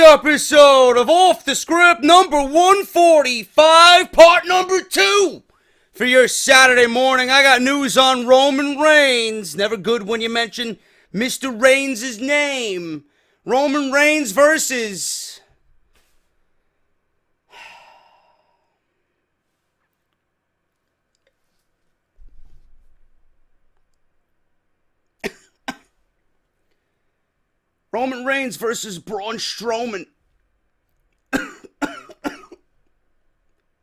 episode of Off the Script number 145, part number 2. For your Saturday morning, I got news on Roman Reigns. Never good when you mention Mr. Reigns' name. Roman Reigns versus... Roman Reigns versus Braun Strowman.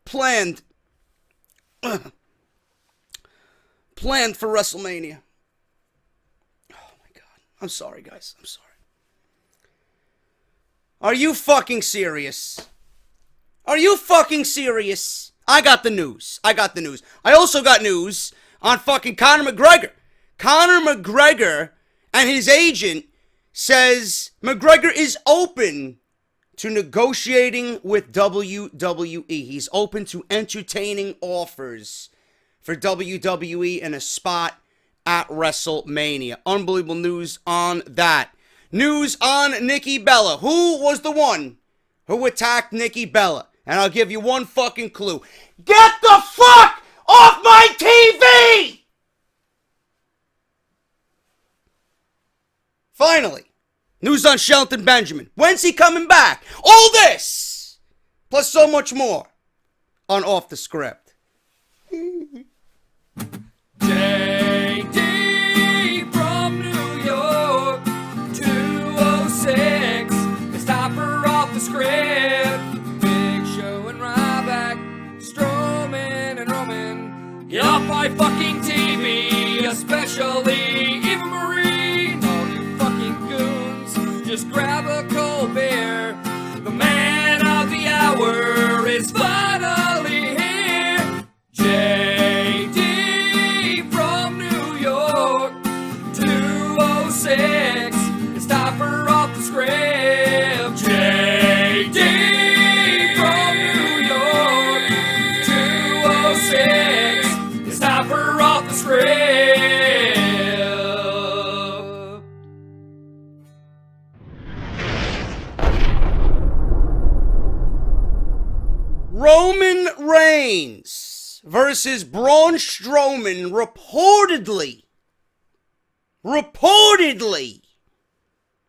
Planned for WrestleMania. Oh my God. I'm sorry, guys. I'm sorry. Are you fucking serious? Are you fucking serious? I got the news. I also got news on fucking Conor McGregor. Conor McGregor and his agent says McGregor is open to negotiating with WWE. He's open to entertaining offers for WWE in a spot at WrestleMania. Unbelievable news on that. News on Nikki Bella. Who was the one who attacked Nikki Bella? And I'll give you one fucking clue. Get the fuck off my TV! Finally, news on Shelton Benjamin. When's he coming back? All this, plus so much more, on Off the Script. JD from New York, 206, it's time for Off the Script. Big Show and Ryback, Strowman and Roman. Get off my fucking TV, especially Eva Marie. Just grab a cold beer. The man of the hour is finally here. JD from New York, 206. It's time for Off the Script. JD from New York, 206. It's time for Off the Script. Roman Reigns versus Braun Strowman reportedly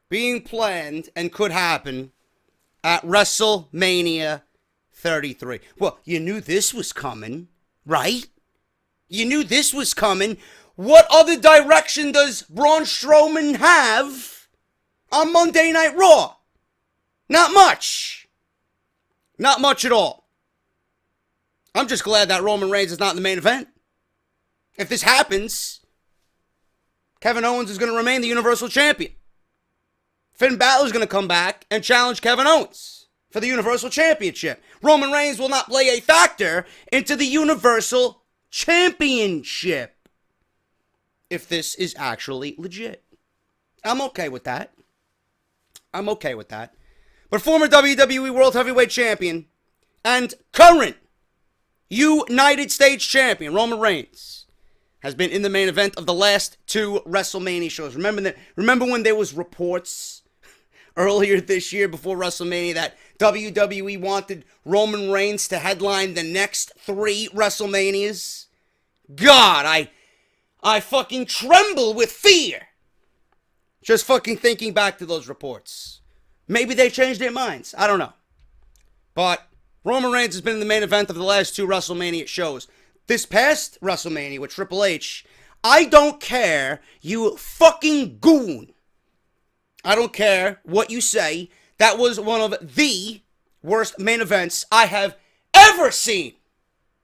being planned and could happen at WrestleMania 33. Well, you knew this was coming, right? You knew this was coming. What other direction does Braun Strowman have on Monday Night Raw? Not much. Not much at all. I'm just glad that Roman Reigns is not in the main event. If this happens, Kevin Owens is going to remain the Universal Champion. Finn Balor is going to come back and challenge Kevin Owens for the Universal Championship. Roman Reigns will not play a factor into the Universal Championship. If this is actually legit. I'm okay with that. But former WWE World Heavyweight Champion and current United States Champion Roman Reigns has been in the main event of the last 2 WrestleMania shows. Remember when there was reports earlier this year before WrestleMania that WWE wanted Roman Reigns to headline the next 3 WrestleManias? God, I fucking tremble with fear just fucking thinking back to those reports. Maybe they changed their minds. I don't know. But Roman Reigns has been in the main event of the last 2 WrestleMania shows. This past WrestleMania with Triple H, I don't care, you fucking goon. I don't care what you say. That was one of the worst main events I have ever seen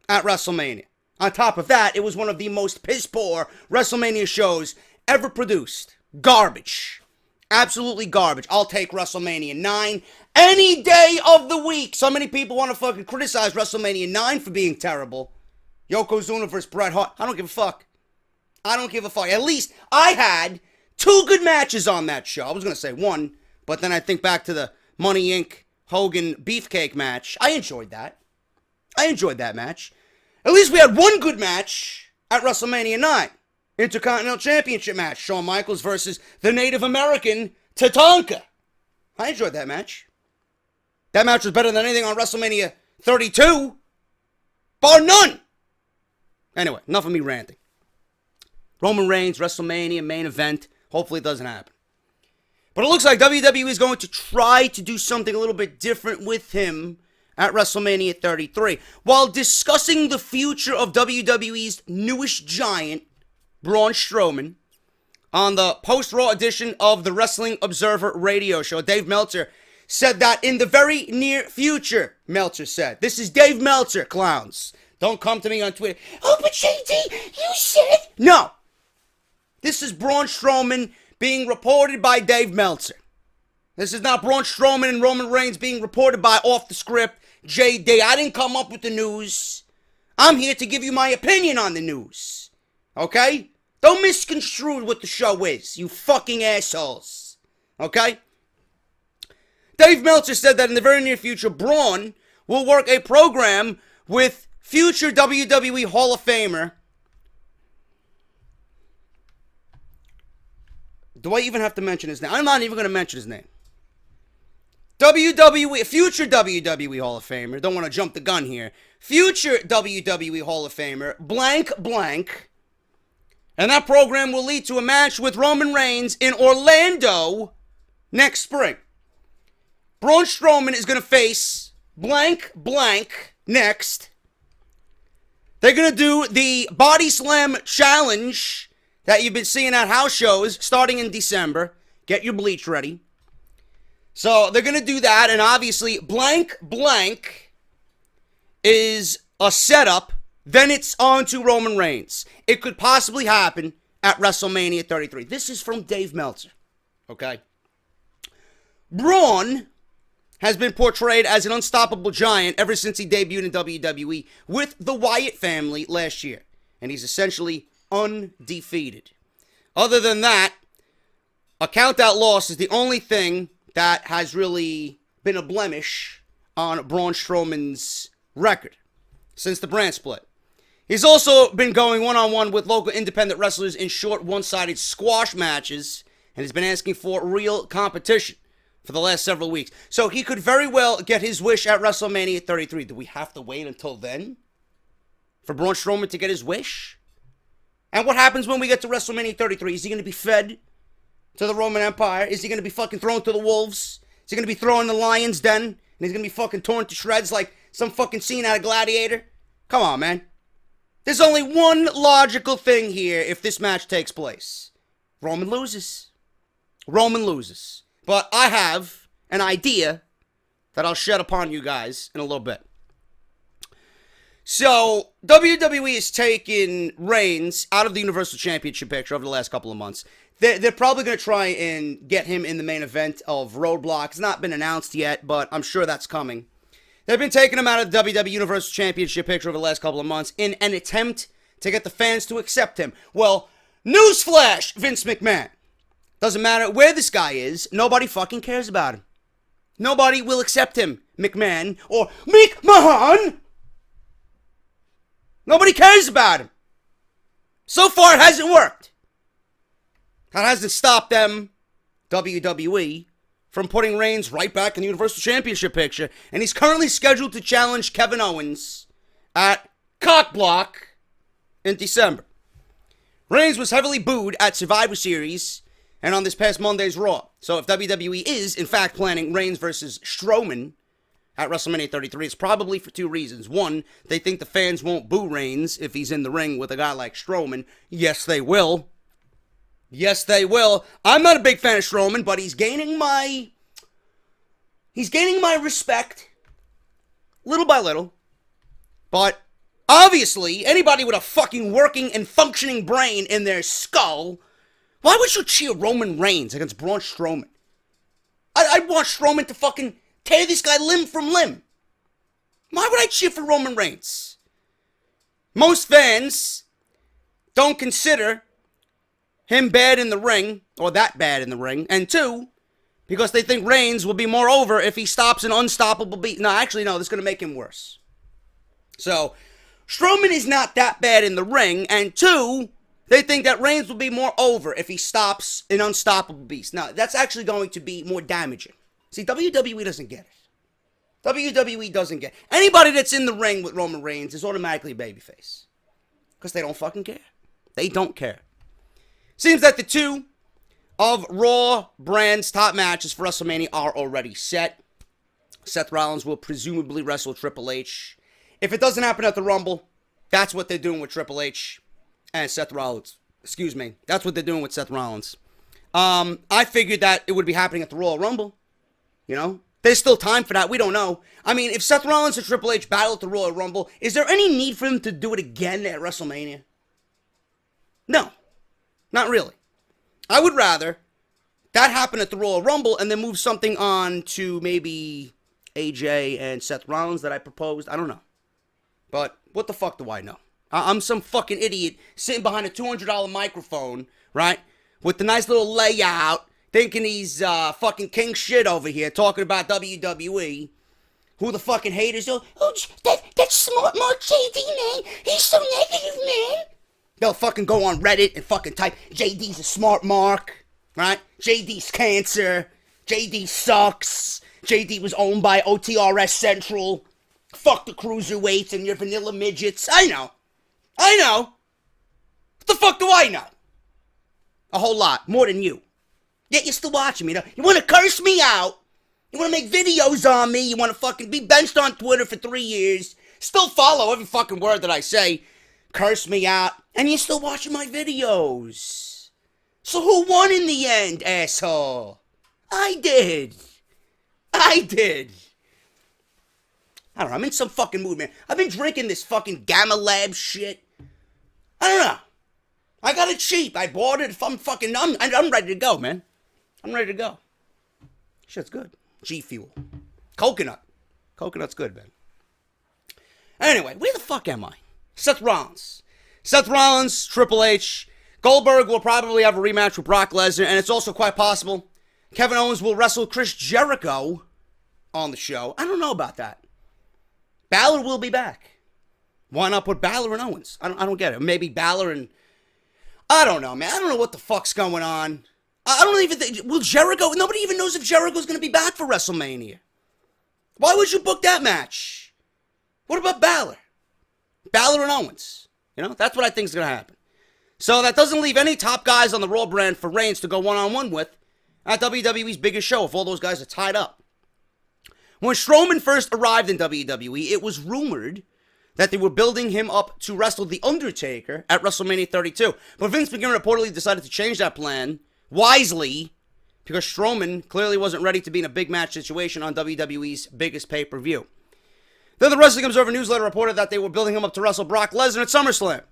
at WrestleMania. On top of that, it was one of the most piss-poor WrestleMania shows ever produced. Garbage. Absolutely garbage. I'll take WrestleMania 9 any day of the week. So many people want to fucking criticize WrestleMania 9 for being terrible. Yokozuna versus Bret Hart. I don't give a fuck. At least I had 2 good matches on that show. I was going to say 1, but then I think back to the Money Inc. Hogan Beefcake match. I enjoyed that match. At least we had 1 good match at WrestleMania 9. Intercontinental Championship match. Shawn Michaels versus the Native American Tatanka. I enjoyed that match. That match was better than anything on WrestleMania 32. Bar none. Anyway, enough of me ranting. Roman Reigns, WrestleMania, main event. Hopefully it doesn't happen. But it looks like WWE is going to try to do something a little bit different with him at WrestleMania 33. While discussing the future of WWE's newest giant, Braun Strowman, on the post-Raw edition of the Wrestling Observer radio show, Dave Meltzer said that in the very near future, Meltzer said. This is Dave Meltzer, clowns. Don't come to me on Twitter. Oh, but JD, you said... No. This is Braun Strowman being reported by Dave Meltzer. This is not Braun Strowman and Roman Reigns being reported by off the script JD. I didn't come up with the news. I'm here to give you my opinion on the news. Okay? Don't misconstrue what the show is, you fucking assholes. Okay? Dave Meltzer said that in the very near future, Braun will work a program with future WWE Hall of Famer. Do I even have to mention his name? I'm not even going to mention his name. Future WWE Hall of Famer. Don't want to jump the gun here. Future WWE Hall of Famer, blank, blank. And that program will lead to a match with Roman Reigns in Orlando next spring. Braun Strowman is going to face blank, blank next. They're going to do the Body Slam Challenge that you've been seeing at house shows starting in December. Get your bleach ready. So they're going to do that, and obviously blank, blank is a setup. Then it's on to Roman Reigns. It could possibly happen at WrestleMania 33. This is from Dave Meltzer. Okay? Braun has been portrayed as an unstoppable giant ever since he debuted in WWE with the Wyatt family last year. And he's essentially undefeated. Other than that, a count-out loss is the only thing that has really been a blemish on Braun Strowman's record since the brand split. He's also been going one-on-one with local independent wrestlers in short one-sided squash matches, and has been asking for real competition for the last several weeks. So he could very well get his wish at WrestleMania 33. Do we have to wait until then for Braun Strowman to get his wish? And what happens when we get to WrestleMania 33? Is he going to be fed to the Roman Empire? Is he going to be fucking thrown to the wolves? Is he going to be thrown in the lion's den? And he's going to be fucking torn to shreds like some fucking scene out of Gladiator? Come on, man. There's only one logical thing here if this match takes place. Roman loses. Roman loses. But I have an idea that I'll shed upon you guys in a little bit. So, WWE has taken Reigns out of the Universal Championship picture over the last couple of months. They're probably going to try and get him in the main event of Roadblock. It's not been announced yet, but I'm sure that's coming. They've been taking him out of the WWE Universal Championship picture over the last couple of months in an attempt to get the fans to accept him. Well, newsflash, Vince McMahon. Doesn't matter where this guy is, nobody fucking cares about him. Nobody will accept him, McMahon, or McMahon. Nobody cares about him. So far, it hasn't worked. That hasn't stopped them, WWE, from putting Reigns right back in the Universal Championship picture. And he's currently scheduled to challenge Kevin Owens at Cockblock in December. Reigns was heavily booed at Survivor Series and on this past Monday's Raw. So if WWE is, in fact, planning Reigns versus Strowman at WrestleMania 33, it's probably for two reasons. One, they think the fans won't boo Reigns if he's in the ring with a guy like Strowman. Yes, they will. Yes, they will. I'm not a big fan of Strowman, but he's gaining my respect little by little. But obviously, anybody with a fucking working and functioning brain in their skull, why would you cheer Roman Reigns against Braun Strowman? I'd want Strowman to fucking tear this guy limb from limb. Why would I cheer for Roman Reigns? Most fans don't consider him bad in the ring, or that bad in the ring, and two, because they think Reigns will be more over if he stops an unstoppable beat. No, actually, no, this is going to make him worse. So, Strowman is not that bad in the ring, and two, they think that Reigns will be more over if he stops an unstoppable beast. Now, that's actually going to be more damaging. See, WWE doesn't get it. WWE doesn't get. Anybody that's in the ring with Roman Reigns is automatically a babyface. Because they don't fucking care. They don't care. Seems that the two of Raw brand's top matches for WrestleMania are already set. Seth Rollins will presumably wrestle Triple H. If it doesn't happen at the Rumble, that's what they're doing with Triple H and Seth Rollins. Excuse me. That's what they're doing with Seth Rollins. I figured that it would be happening at the Royal Rumble. You know? There's still time for that. We don't know. I mean, if Seth Rollins and Triple H battle at the Royal Rumble, is there any need for them to do it again at WrestleMania? No. Not really. I would rather that happen at the Royal Rumble and then move something on to maybe AJ and Seth Rollins that I proposed. I don't know. But what the fuck do I know? I'm some fucking idiot sitting behind a $200 microphone, right? With the nice little layout, thinking he's fucking king shit over here, talking about WWE. Who the fucking haters are? Oh, that's smart Mark JD, man. He's so negative, man. They'll fucking go on Reddit and fucking type, JD's a smart Mark, right? JD's cancer. JD sucks. JD was owned by OTRS Central. Fuck the cruiserweights and your vanilla midgets. I know. What the fuck do I know? A whole lot. More than you. Yet you're still watching me. You want to curse me out. You want to make videos on me. You want to fucking be benched on Twitter for 3 years. Still follow every fucking word that I say. Curse me out. And you're still watching my videos. So who won in the end, asshole? I did. I don't know. I'm in some fucking mood, man. I've been drinking this fucking Gamma Lab shit. I don't know. I got it cheap. I bought it. If I'm ready to go, man. I'm ready to go. Shit's good. G Fuel. Coconut. Coconut's good, man. Anyway, where the fuck am I? Seth Rollins. Triple H. Goldberg will probably have a rematch with Brock Lesnar, and it's also quite possible Kevin Owens will wrestle Chris Jericho on the show. I don't know about that. Balor will be back. Why not put Balor and Owens? I don't get it. Maybe Balor and... I don't know, man. I don't know what the fuck's going on. I don't even think... Will Jericho... Nobody even knows if Jericho's going to be back for WrestleMania. Why would you book that match? What about Balor? Balor and Owens. You know, that's what I think is going to happen. So that doesn't leave any top guys on the Raw brand for Reigns to go one-on-one with at WWE's biggest show if all those guys are tied up. When Strowman first arrived in WWE, it was rumored that they were building him up to wrestle The Undertaker at WrestleMania 32. But Vince McMahon reportedly decided to change that plan wisely because Strowman clearly wasn't ready to be in a big match situation on WWE's biggest pay-per-view. Then the Wrestling Observer newsletter reported that they were building him up to wrestle Brock Lesnar at SummerSlam.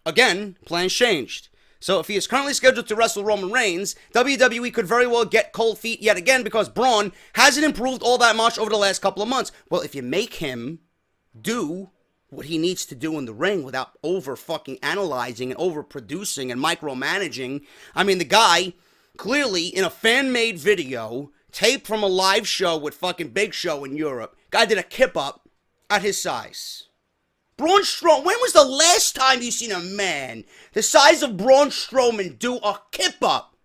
Again, plans changed. So if he is currently scheduled to wrestle Roman Reigns, WWE could very well get cold feet yet again because Braun hasn't improved all that much over the last couple of months. Well, if you make him do what he needs to do in the ring without over fucking analyzing and over producing and micromanaging, I mean, the guy clearly in a fan-made video taped from a live show with fucking Big Show in Europe, guy did a kip up at his size. Braun Strowman, when was the last time you seen a man the size of Braun Strowman do a kip up?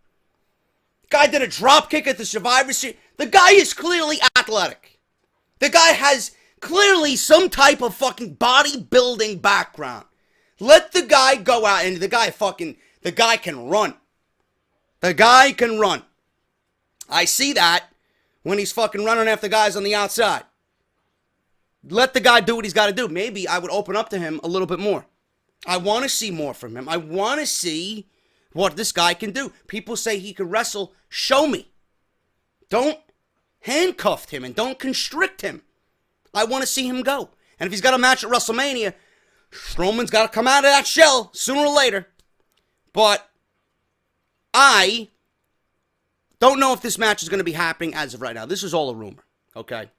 Guy did a drop kick at the Survivor Series. The guy is clearly athletic. The guy has clearly some type of fucking bodybuilding background. Let the guy go out and the guy can run. The guy can run. I see that when he's fucking running after guys on the outside. Let the guy do what he's got to do. Maybe I would open up to him a little bit more. I want to see more from him. I want to see what this guy can do. People say he can wrestle. Show me. Don't handcuff him and don't constrict him. I want to see him go. And if he's got a match at WrestleMania, Strowman's got to come out of that shell sooner or later. But I don't know if this match is going to be happening as of right now. This is all a rumor, okay?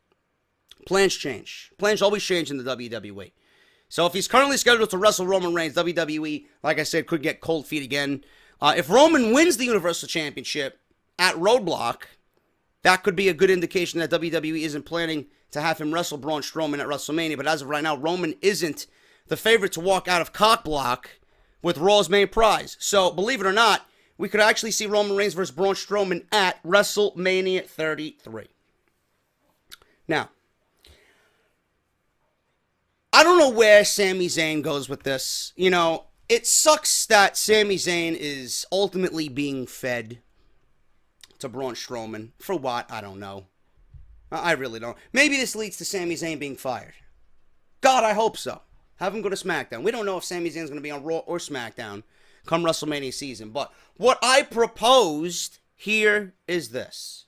Plans change. Plans always change in the WWE. So if he's currently scheduled to wrestle Roman Reigns, WWE, like I said, could get cold feet again. If Roman wins the Universal Championship at Roadblock, that could be a good indication that WWE isn't planning to have him wrestle Braun Strowman at WrestleMania. But as of right now, Roman isn't the favorite to walk out of Cockblock with Raw's main prize. So believe it or not, we could actually see Roman Reigns versus Braun Strowman at WrestleMania 33. Now, I don't know where Sami Zayn goes with this. You know, it sucks that Sami Zayn is ultimately being fed to Braun Strowman. For what? I don't know. I really don't. Maybe this leads to Sami Zayn being fired. God, I hope so. Have him go to SmackDown. We don't know if Sami Zayn's going to be on Raw or SmackDown come WrestleMania season. But what I proposed here is this.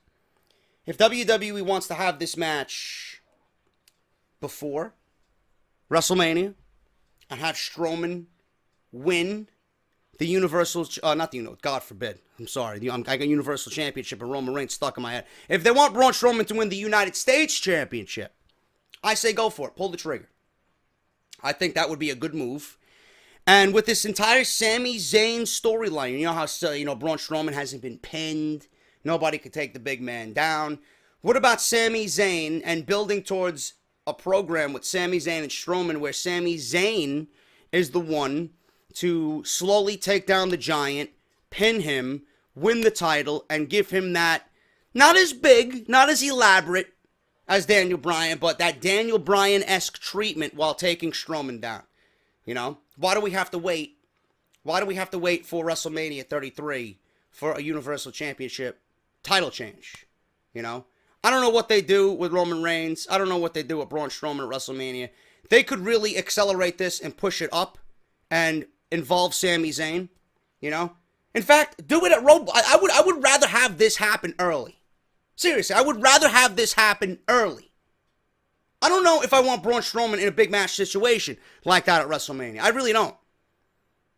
If WWE wants to have this match before WrestleMania and have Strowman win the Universal, God forbid. I'm sorry. I got Universal Championship and Roman Reigns stuck in my head. If they want Braun Strowman to win the United States Championship, I say go for it. Pull the trigger. I think that would be a good move. And with this entire Sami Zayn storyline, you know how Braun Strowman hasn't been pinned. Nobody could take the big man down. What about Sami Zayn and building towards a program with Sami Zayn and Strowman where Sami Zayn is the one to slowly take down the Giant, pin him, win the title, and give him that, not as big, not as elaborate as Daniel Bryan, but that Daniel Bryan-esque treatment while taking Strowman down. You know? Why do we have to wait? Why do we have to wait for WrestleMania 33 for a Universal Championship title change? You know? I don't know what they do with Roman Reigns. I don't know what they do with Braun Strowman at WrestleMania. They could really accelerate this and push it up and involve Sami Zayn, you know? In fact, do it at Road. I would rather have this happen early. Seriously, I would rather have this happen early. I don't know if I want Braun Strowman in a big match situation like that at WrestleMania. I really don't.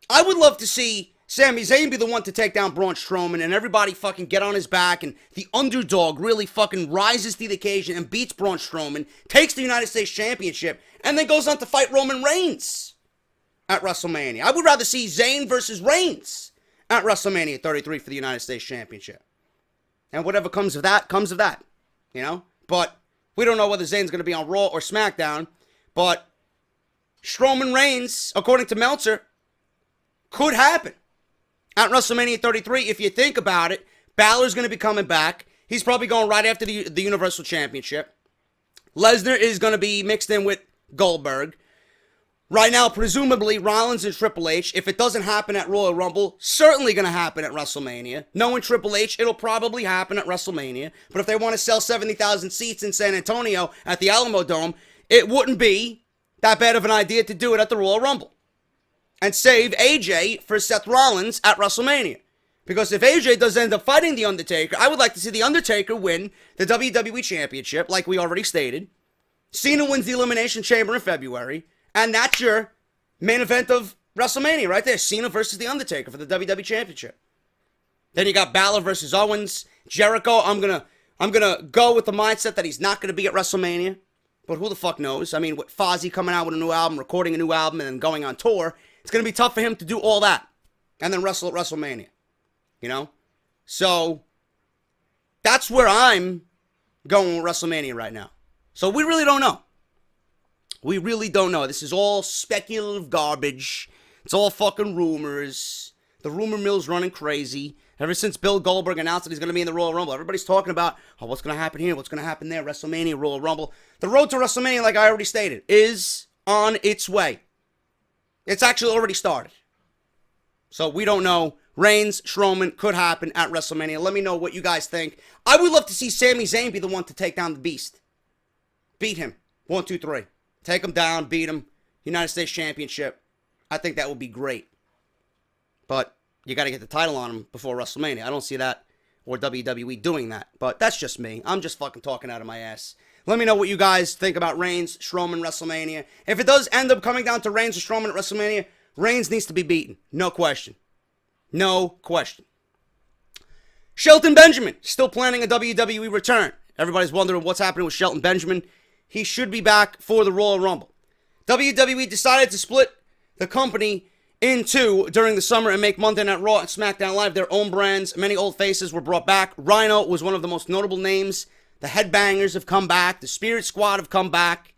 I would love to see Sami Zayn be the one to take down Braun Strowman and everybody fucking get on his back and the underdog really fucking rises to the occasion and beats Braun Strowman, takes the United States Championship, and then goes on to fight Roman Reigns at WrestleMania. I would rather see Zayn versus Reigns at WrestleMania 33 for the United States Championship. And whatever comes of that, you know? But we don't know whether Zayn's going to be on Raw or SmackDown. But Strowman Reigns, according to Meltzer, could happen at WrestleMania 33. If you think about it, Balor's going to be coming back. He's probably going right after the Universal Championship. Lesnar is going to be mixed in with Goldberg. Right now, presumably, Rollins and Triple H. If it doesn't happen at Royal Rumble, certainly going to happen at WrestleMania. Knowing Triple H, it'll probably happen at WrestleMania. But if they want to sell 70,000 seats in San Antonio at the Alamo Dome, it wouldn't be that bad of an idea to do it at the Royal Rumble. And save AJ for Seth Rollins at WrestleMania. Because if AJ does end up fighting The Undertaker, I would like to see The Undertaker win the WWE Championship, like we already stated. Cena wins the Elimination Chamber in February. And that's your main event of WrestleMania right there. Cena versus The Undertaker for the WWE Championship. Then you got Balor versus Owens. Jericho, I'm gonna go with the mindset that he's not gonna be at WrestleMania. But who the fuck knows? I mean, with Fozzy coming out with a new album, recording a new album, and then going on tour, it's gonna be tough for him to do all that. And then wrestle at WrestleMania. You know? So, that's where I'm going with WrestleMania right now. So we really don't know. We really don't know. This is all speculative garbage. It's all fucking rumors. The rumor mill's running crazy. Ever since Bill Goldberg announced that he's going to be in the Royal Rumble, everybody's talking about, what's going to happen here? What's going to happen there? WrestleMania, Royal Rumble. The road to WrestleMania, like I already stated, is on its way. It's actually already started. So we don't know. Reigns, Strowman could happen at WrestleMania. Let me know what you guys think. I would love to see Sami Zayn be the one to take down the Beast. Beat him. 1, 2, 3. Take him down, beat him. United States Championship. I think that would be great. But you got to get the title on him before WrestleMania. I don't see that or WWE doing that. But that's just me. I'm just fucking talking out of my ass. Let me know what you guys think about Reigns, Strowman, WrestleMania. If it does end up coming down to Reigns or Strowman at WrestleMania, Reigns needs to be beaten. No question. No question. Shelton Benjamin, still planning a WWE return. Everybody's wondering what's happening with Shelton Benjamin. He should be back for the Royal Rumble. WWE decided to split the company in two during the summer and make Monday Night Raw and SmackDown Live their own brands. Many old faces were brought back. Rhino was one of the most notable names. The Headbangers have come back. The Spirit Squad have come back.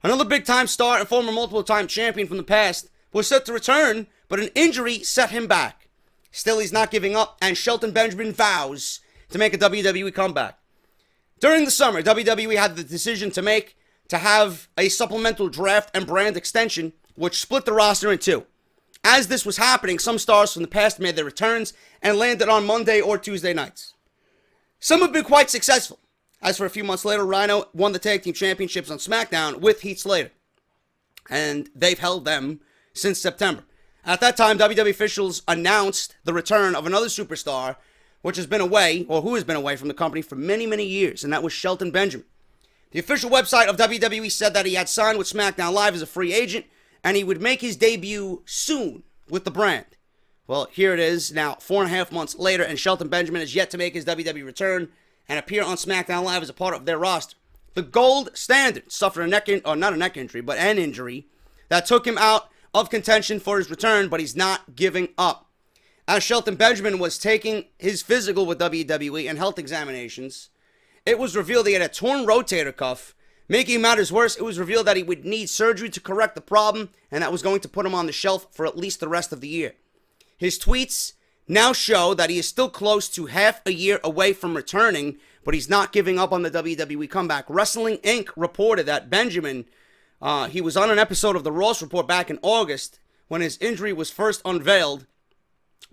Another big-time star and former multiple-time champion from the past was set to return, but an injury set him back. Still, he's not giving up, and Shelton Benjamin vows to make a WWE comeback. During the summer, WWE had the decision to to have a supplemental draft and brand extension, which split the roster in two. As this was happening, some stars from the past made their returns and landed on Monday or Tuesday nights. Some have been quite successful. As for a few months later, Rhino won the tag team championships on SmackDown with Heath Slater. And they've held them since September. At that time, WWE officials announced the return of another superstar, which has been away, or who has been away from the company for many, many years, and that was Shelton Benjamin. The official website of WWE said that he had signed with SmackDown Live as a free agent, and he would make his debut soon with the brand. Well, here it is now, 4.5 months later, and Shelton Benjamin has yet to make his WWE return and appear on SmackDown Live as a part of their roster. The Gold Standard suffered an injury that took him out of contention for his return, but he's not giving up. As Shelton Benjamin was taking his physical with WWE and health examinations, it was revealed he had a torn rotator cuff. Making matters worse, it was revealed that he would need surgery to correct the problem, and that was going to put him on the shelf for at least the rest of the year. His tweets now show that he is still close to half a year away from returning, but he's not giving up on the WWE comeback. Wrestling Inc. reported that Benjamin, he was on an episode of the Ross Report back in August when his injury was first unveiled.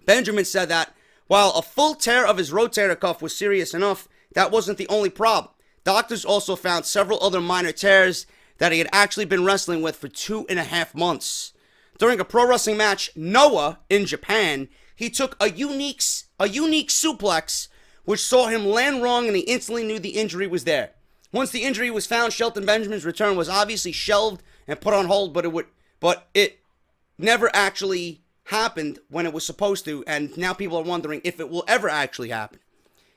Benjamin said that while a full tear of his rotator cuff was serious enough, that wasn't the only problem. Doctors also found several other minor tears that he had actually been wrestling with for 2.5 months. During a pro wrestling match, Noah, in Japan, he took a unique suplex, which saw him land wrong, and he instantly knew the injury was there. Once the injury was found, Shelton Benjamin's return was obviously shelved and put on hold, but it never actually happened when it was supposed to, and now people are wondering if it will ever actually happen.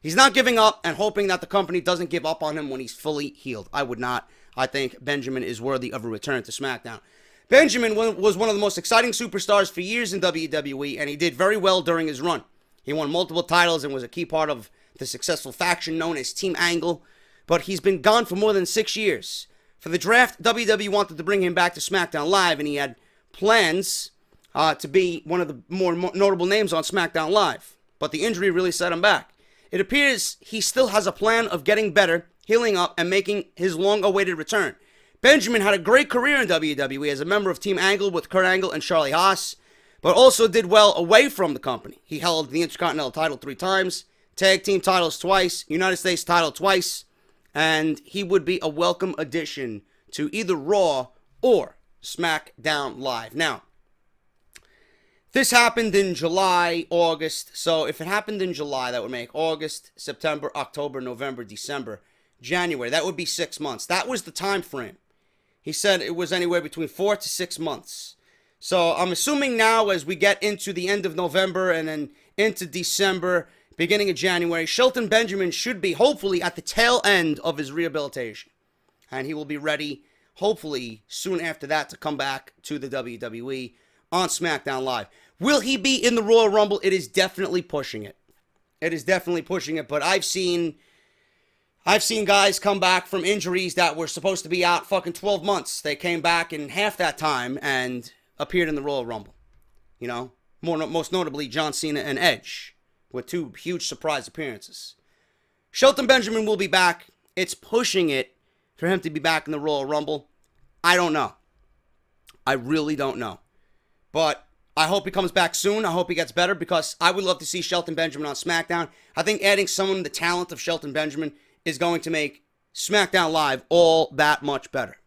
He's not giving up and hoping that the company doesn't give up on him when he's fully healed. I would not. I think Benjamin is worthy of a return to SmackDown. Benjamin was one of the most exciting superstars for years in WWE, and he did very well during his run. He won multiple titles and was a key part of the successful faction known as Team Angle, but he's been gone for more than 6 years. For the draft, WWE wanted to bring him back to SmackDown Live, and he had plans to be one of the more notable names on SmackDown Live, but the injury really set him back. It appears he still has a plan of getting better, healing up, and making his long-awaited return. Benjamin had a great career in WWE as a member of Team Angle with Kurt Angle and Charlie Haas, but also did well away from the company. He held the Intercontinental title 3 times, Tag Team titles twice, United States title twice, and he would be a welcome addition to either Raw or SmackDown Live. Now, this happened in July, August, so if it happened in July, that would make August, September, October, November, December, January. That would be 6 months. That was the time frame. He said it was anywhere between 4 to 6 months. So I'm assuming now as we get into the end of November and then into December, beginning of January, Shelton Benjamin should be hopefully at the tail end of his rehabilitation. And he will be ready, hopefully, soon after that to come back to the WWE on SmackDown Live. Will he be in the Royal Rumble? It is definitely pushing it. It is definitely pushing it, but I've seen guys come back from injuries that were supposed to be out fucking 12 months. They came back in half that time and appeared in the Royal Rumble. You know, most notably John Cena and Edge with 2 huge surprise appearances. Shelton Benjamin will be back. It's pushing it for him to be back in the Royal Rumble. I don't know. I really don't know. But I hope he comes back soon. I hope he gets better because I would love to see Shelton Benjamin on SmackDown. I think adding someone the talent of Shelton Benjamin is going to make SmackDown Live all that much better.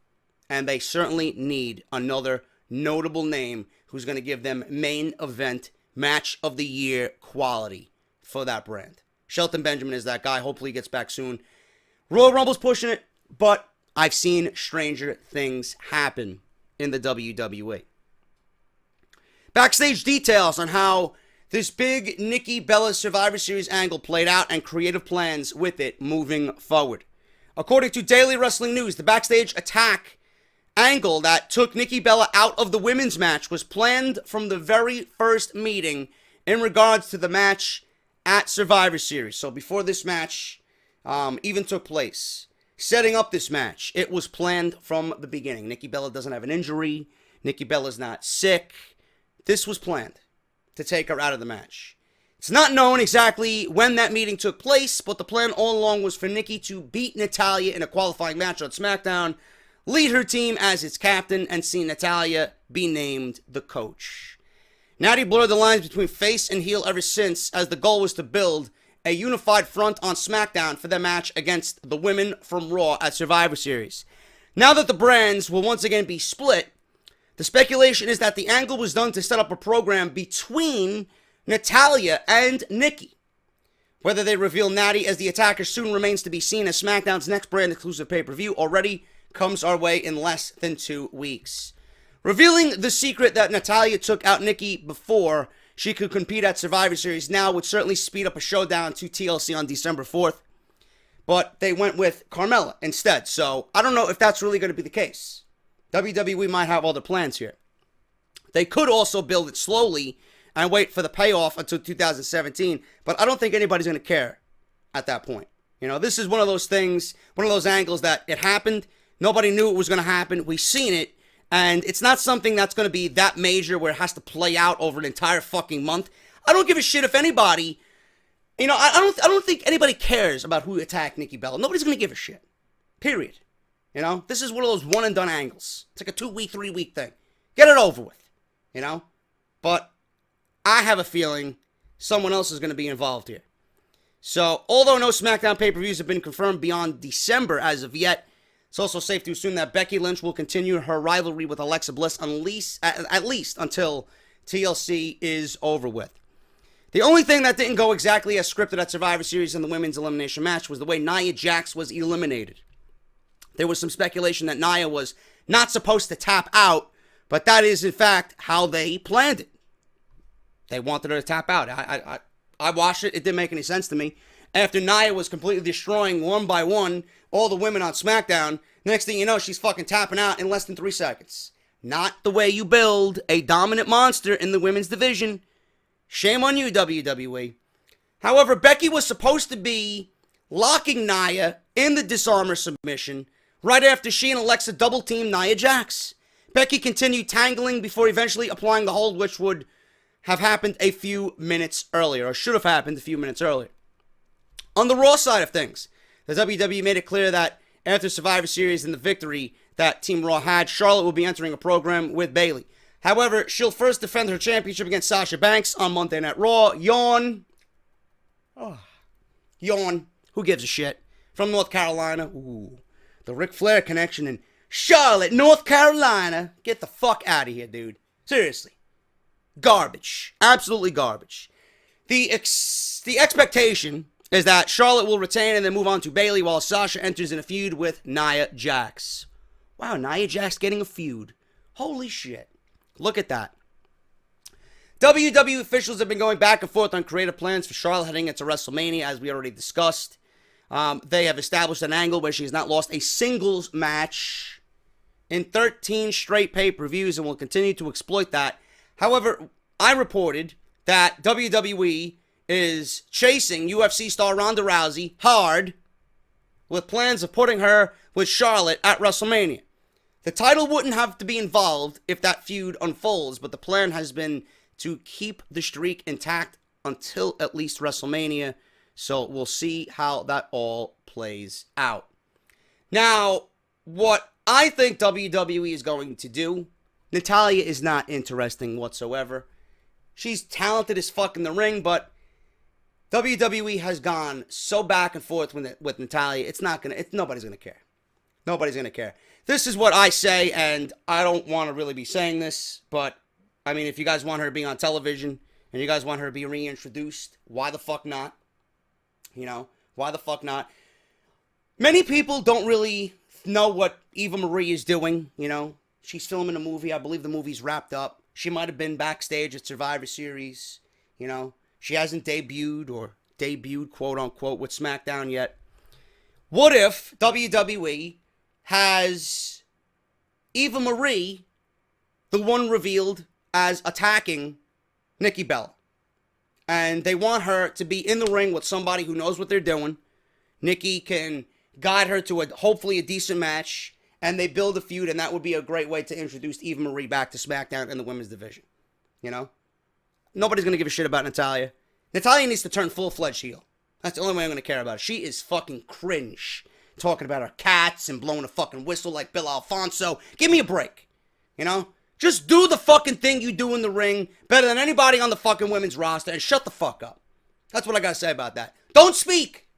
And they certainly need another notable name who's going to give them main event, match of the year quality for that brand. Shelton Benjamin is that guy. Hopefully he gets back soon. Royal Rumble's pushing it, but I've seen stranger things happen in the WWE. Backstage details on how this big Nikki Bella Survivor Series angle played out and creative plans with it moving forward. According to Daily Wrestling News, the backstage attack angle that took Nikki Bella out of the women's match was planned from the very first meeting in regards to the match at Survivor Series. So before this match even took place, setting up this match, it was planned from the beginning. Nikki Bella doesn't have an injury. Nikki Bella's not sick. This was planned to take her out of the match. It's not known exactly when that meeting took place, but the plan all along was for Nikki to beat Natalya in a qualifying match on SmackDown, lead her team as its captain, and see Natalya be named the coach. Natty blurred the lines between face and heel ever since, as the goal was to build a unified front on SmackDown for their match against the women from Raw at Survivor Series. Now that the brands will once again be split, the speculation is that the angle was done to set up a program between Natalya and Nikki. Whether they reveal Natty as the attacker soon remains to be seen, as SmackDown's next brand exclusive pay-per-view already comes our way in less than 2 weeks. Revealing the secret that Natalya took out Nikki before she could compete at Survivor Series now would certainly speed up a showdown to TLC on December 4th. But they went with Carmella instead, so I don't know if that's really going to be the case. WWE might have other plans here. They could also build it slowly and wait for the payoff until 2017, but I don't think anybody's going to care at that point. You know, this is one of those things, one of those angles that it happened, nobody knew it was going to happen, we've seen it, and it's not something that's going to be that major where it has to play out over an entire fucking month. I don't give a shit if anybody, you know, I don't think anybody cares about who attacked Nikki Bella. Nobody's going to give a shit. Period. You know, this is one of those one and done angles. It's like a 2-week, 3-week thing. Get it over with. You know? But I have a feeling someone else is going to be involved here. So, although no SmackDown pay-per-views have been confirmed beyond December as of yet, it's also safe to assume that Becky Lynch will continue her rivalry with Alexa Bliss at least until TLC is over with. The only thing that didn't go exactly as scripted at Survivor Series in the women's elimination match was the way Nia Jax was eliminated. There was some speculation that Nia was not supposed to tap out, but that is in fact how they planned it. They wanted her to tap out. I watched it. It didn't make any sense to me. After Nia was completely destroying one by one all the women on SmackDown, next thing you know, she's fucking tapping out in less than 3 seconds. Not the way you build a dominant monster in the women's division. Shame on you, WWE. However, Becky was supposed to be locking Nia in the disarmer submission right after she and Alexa double-teamed Nia Jax. Becky continued tangling before eventually applying the hold, which would have happened a few minutes earlier, or should have happened a few minutes earlier. On the Raw side of things, the WWE made it clear that after Survivor Series and the victory that Team Raw had, Charlotte will be entering a program with Bayley. However, she'll first defend her championship against Sasha Banks on Monday Night Raw. Yawn. Oh. Yawn. Who gives a shit? From North Carolina. Ooh. The Ric Flair connection in Charlotte, North Carolina. Get the fuck out of here, dude. Seriously. Garbage. Absolutely garbage. The expectation is that Charlotte will retain and then move on to Bayley while Sasha enters in a feud with Nia Jax. Wow, Nia Jax getting a feud. Holy shit. Look at that. WWE officials have been going back and forth on creative plans for Charlotte heading into WrestleMania, as we already discussed. They have established an angle where she has not lost a singles match in 13 straight pay-per-views and will continue to exploit that. However, I reported that WWE is chasing UFC star Ronda Rousey hard with plans of putting her with Charlotte at WrestleMania. The title wouldn't have to be involved if that feud unfolds, but the plan has been to keep the streak intact until at least WrestleMania, so we'll see how that all plays out. Now, what I think WWE is going to do, Natalya is not interesting whatsoever. She's talented as fuck in the ring, but WWE has gone so back and forth with Natalya, nobody's gonna care. Nobody's gonna care. This is what I say, and I don't want to really be saying this, but I mean, if you guys want her to be on television and you guys want her to be reintroduced, why the fuck not? You know, why the fuck not? Many people don't really know what Eva Marie is doing, you know. She's filming a movie. I believe the movie's wrapped up. She might have been backstage at Survivor Series, you know. She hasn't debuted, quote unquote, with SmackDown yet. What if WWE has Eva Marie, the one revealed as attacking Nikki Bella, and they want her to be in the ring with somebody who knows what they're doing? Nikki can guide her to hopefully a decent match, and they build a feud, and that would be a great way to introduce Eva Marie back to SmackDown in the women's division. You know? Nobody's going to give a shit about Natalya. Natalya needs to turn full-fledged heel. That's the only way I'm going to care about it. She is fucking cringe talking about our cats and blowing a fucking whistle like Bill Alfonso. Give me a break, you know? Just do the fucking thing you do in the ring better than anybody on the fucking women's roster and shut the fuck up. That's what I gotta say about that. Don't speak.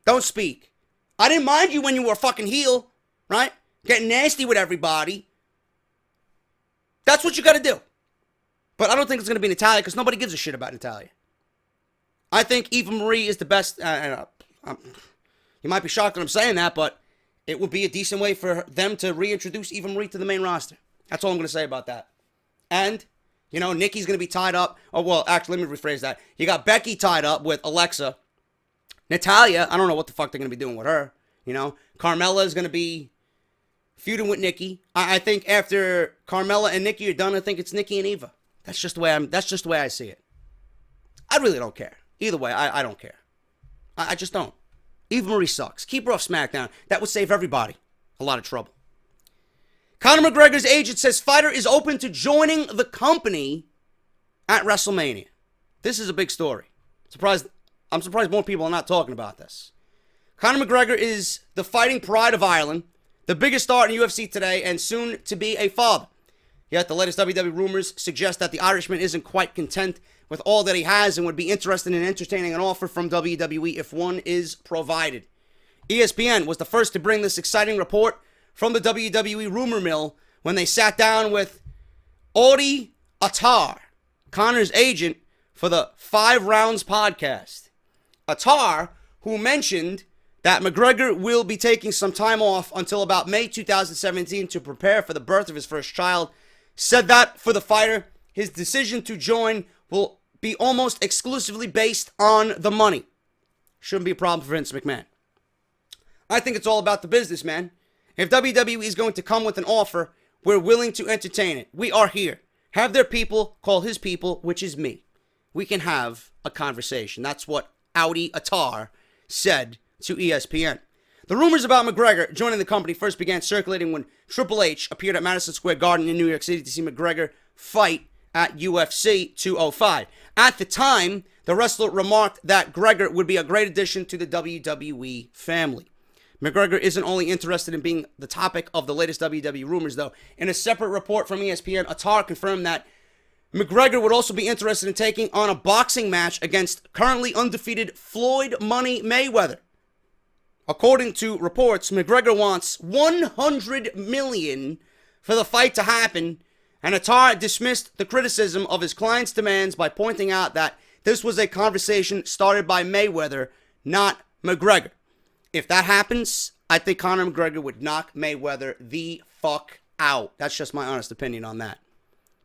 Don't speak. I didn't mind you when you were a fucking heel, right? Getting nasty with everybody. That's what you gotta do. But I don't think it's gonna be Natalya because nobody gives a shit about Natalya. I think Eva Marie is the best. You might be shocked that I'm saying that, but it would be a decent way for them to reintroduce Eva Marie to the main roster. That's all I'm going to say about that. And, you know, Nikki's going to be tied up. Oh, well, actually, let me rephrase that. You got Becky tied up with Alexa. Natalya, I don't know what the fuck they're going to be doing with her. You know, Carmella is going to be feuding with Nikki. I think after Carmella and Nikki are done, I think it's Nikki and Eva. That's just the way I see it. I really don't care. Either way, I don't care. I just don't. Eva Marie sucks. Keep her off SmackDown. That would save everybody a lot of trouble. Conor McGregor's agent says fighter is open to joining the company at WrestleMania. This is a big story. I'm surprised more people are not talking about this. Conor McGregor is the fighting pride of Ireland, the biggest star in UFC today, and soon to be a father. Yet the latest WWE rumors suggest that the Irishman isn't quite content with all that he has and would be interested in entertaining an offer from WWE if one is provided. ESPN was the first to bring this exciting report from the WWE rumor mill when they sat down with Audie Attar, Conor's agent, for the 5 Rounds podcast. Attar, who mentioned that McGregor will be taking some time off until about May 2017 to prepare for the birth of his first child, said that for the fighter, his decision to join will be almost exclusively based on the money. Shouldn't be a problem for Vince McMahon. I think it's all about the business, man. If WWE is going to come with an offer, we're willing to entertain it. We are here. Have their people call his people, which is me. We can have a conversation. That's what Audie Attar said to ESPN. The rumors about McGregor joining the company first began circulating when Triple H appeared at Madison Square Garden in New York City to see McGregor fight at UFC 205. At the time, the wrestler remarked that Gregor would be a great addition to the WWE family. McGregor isn't only interested in being the topic of the latest WWE rumors, though. In a separate report from ESPN, Attar confirmed that McGregor would also be interested in taking on a boxing match against currently undefeated Floyd Money Mayweather. According to reports, McGregor wants $100 million for the fight to happen, and Attar dismissed the criticism of his client's demands by pointing out that this was a conversation started by Mayweather, not McGregor. If that happens, I think Conor McGregor would knock Mayweather the fuck out. That's just my honest opinion on that.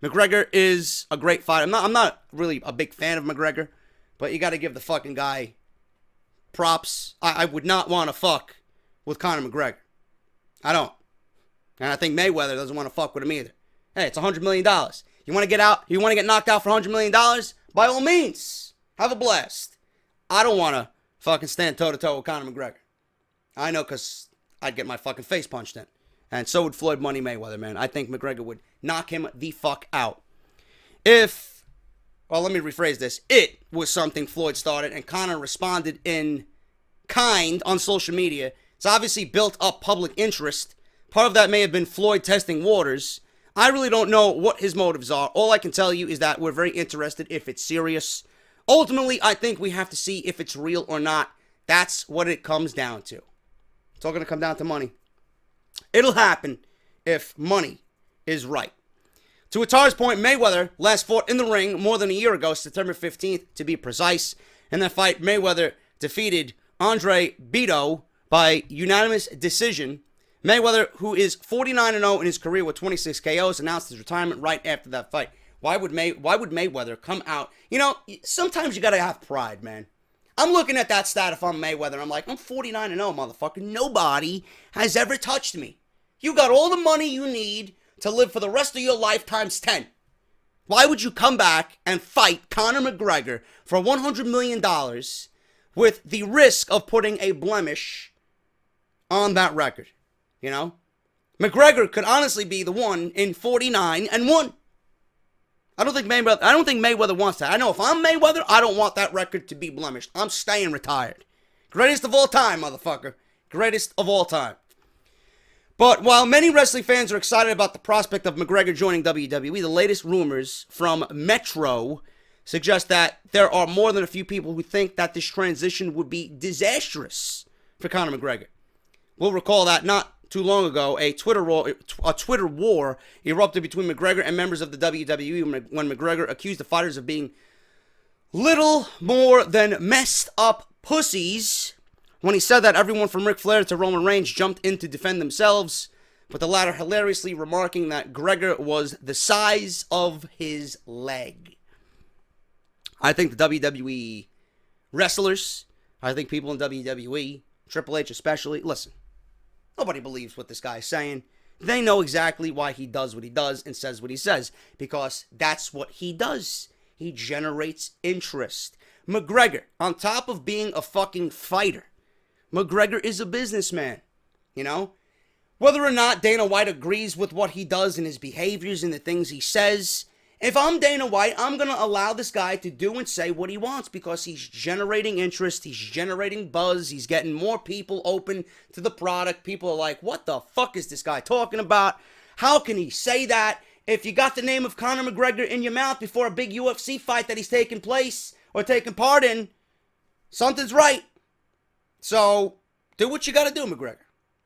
McGregor is a great fighter. I'm not really a big fan of McGregor, but you got to give the fucking guy props. I would not want to fuck with Conor McGregor. I don't. And I think Mayweather doesn't want to fuck with him either. Hey, it's $100 million. You want to get out? You want to get knocked out for $100 million? By all means, have a blast. I don't want to fucking stand toe-to-toe with Conor McGregor. I know, because I'd get my fucking face punched in. And so would Floyd Money Mayweather, man. I think McGregor would knock him the fuck out. Well, let me rephrase this. It was something Floyd started, and Conor responded in kind on social media. It's obviously built up public interest. Part of that may have been Floyd testing waters. I really don't know what his motives are. All I can tell you is that we're very interested if it's serious. Ultimately, I think we have to see if it's real or not. That's what it comes down to. It's all going to come down to money. It'll happen if money is right. To Attar's point, Mayweather last fought in the ring more than a year ago, September 15th, to be precise. In that fight, Mayweather defeated Andre Bito by unanimous decision. Mayweather, who is 49-0 in his career with 26 KOs, announced his retirement right after that fight. Why would Mayweather come out? You know, sometimes you got to have pride, man. I'm looking at that stat if I'm Mayweather. I'm like, I'm 49-0, motherfucker. Nobody has ever touched me. You got all the money you need to live for the rest of your life times 10. Why would you come back and fight Conor McGregor for $100 million with the risk of putting a blemish on that record? You know? McGregor could honestly be the one in 49-1. I don't think Mayweather wants that. I know if I'm Mayweather, I don't want that record to be blemished. I'm staying retired. Greatest of all time, motherfucker. Greatest of all time. But while many wrestling fans are excited about the prospect of McGregor joining WWE, the latest rumors from Metro suggest that there are more than a few people who think that this transition would be disastrous for Conor McGregor. We'll recall that not too long ago, a Twitter war erupted between McGregor and members of the WWE when McGregor accused the fighters of being little more than messed up pussies when he said that everyone from Ric Flair to Roman Reigns jumped in to defend themselves, with the latter hilariously remarking that Gregor was the size of his leg. I think the WWE wrestlers, I think people in WWE, Triple H especially, listen, nobody believes what this guy is saying. They know exactly why he does what he does and says what he says, because that's what he does. He generates interest. McGregor, on top of being a fucking fighter, McGregor is a businessman, you know? Whether or not Dana White agrees with what he does and his behaviors and the things he says, if I'm Dana White, I'm going to allow this guy to do and say what he wants because he's generating interest, he's generating buzz, he's getting more people open to the product. People are like, what the fuck is this guy talking about? How can he say that? If you got the name of Conor McGregor in your mouth before a big UFC fight that he's taking place or taking part in, something's right. So, do what you got to do, McGregor,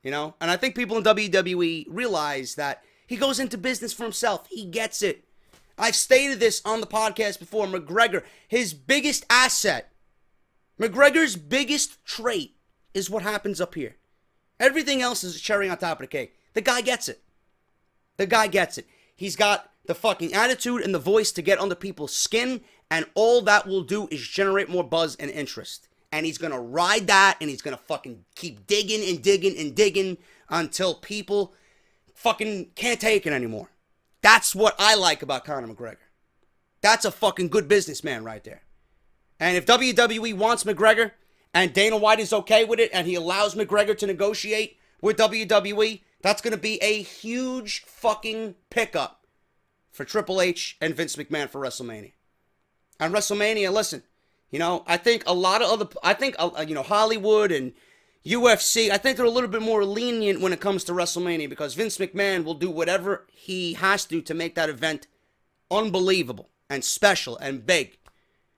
you know? And I think people in WWE realize that he goes into business for himself. He gets it. I've stated this on the podcast before. McGregor, his biggest asset, McGregor's biggest trait is what happens up here. Everything else is a cherry on top of the cake. The guy gets it. The guy gets it. He's got the fucking attitude and the voice to get under people's skin, and all that will do is generate more buzz and interest. And he's going to ride that, and he's going to fucking keep digging and digging and digging until people fucking can't take it anymore. That's what I like about Conor McGregor. That's a fucking good businessman right there. And if WWE wants McGregor, and Dana White is okay with it, and he allows McGregor to negotiate with WWE, that's going to be a huge fucking pickup for Triple H and Vince McMahon for WrestleMania. And WrestleMania, listen, you know, I think a lot of other, you know, Hollywood and UFC, I think they're a little bit more lenient when it comes to WrestleMania because Vince McMahon will do whatever he has to make that event unbelievable and special and big.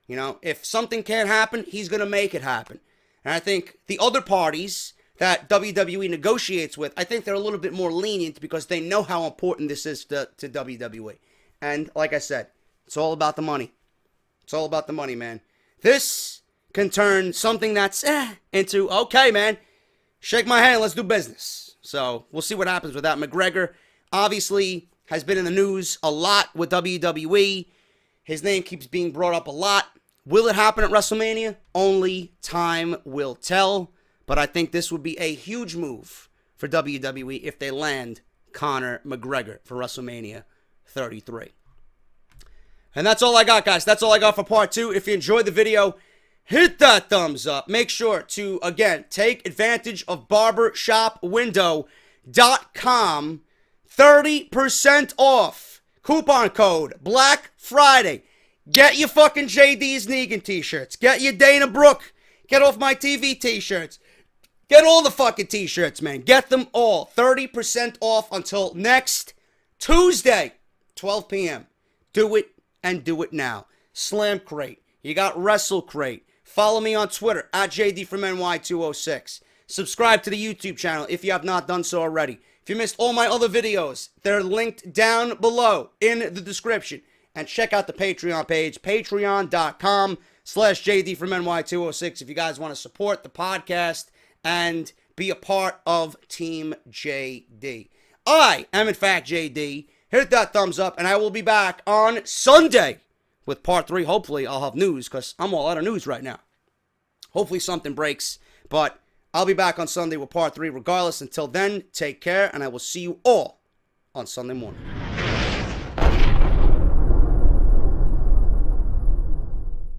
You know, if something can't happen, he's going to make it happen. And I think the other parties that WWE negotiates with, I think they're a little bit more lenient because they know how important this is to WWE. And like I said, it's all about the money. It's all about the money, man. This can turn something that's into, okay, man, shake my hand, let's do business. So we'll see what happens with that. McGregor obviously has been in the news a lot with WWE. His name keeps being brought up a lot. Will it happen at WrestleMania? Only time will tell. But I think this would be a huge move for WWE if they land Conor McGregor for WrestleMania 33. And that's all I got, guys. That's all I got for part 2. If you enjoyed the video, hit that thumbs up. Make sure to, again, take advantage of barbershopwindow.com. 30% off. Coupon code Black Friday. Get your fucking JD's Negan t-shirts. Get your Dana Brooke. Get off my TV t-shirts. Get all the fucking t-shirts, man. Get them all. 30% off until next Tuesday, 12 p.m. Do it and do it now. Slam Crate. You got Wrestle Crate. Follow me on Twitter at JD from NY206. Subscribe to the YouTube channel if you have not done so already. If you missed all my other videos, they're linked down below in the description. And check out the Patreon page, patreon.com/JD from NY206 if you guys want to support the podcast and be a part of Team JD. I am, in fact, JD. Hit that thumbs up, and I will be back on Sunday with part 3. Hopefully, I'll have news, because I'm all out of news right now. Hopefully, something breaks, but I'll be back on Sunday with part 3 regardless. Until then, take care, and I will see you all on Sunday morning.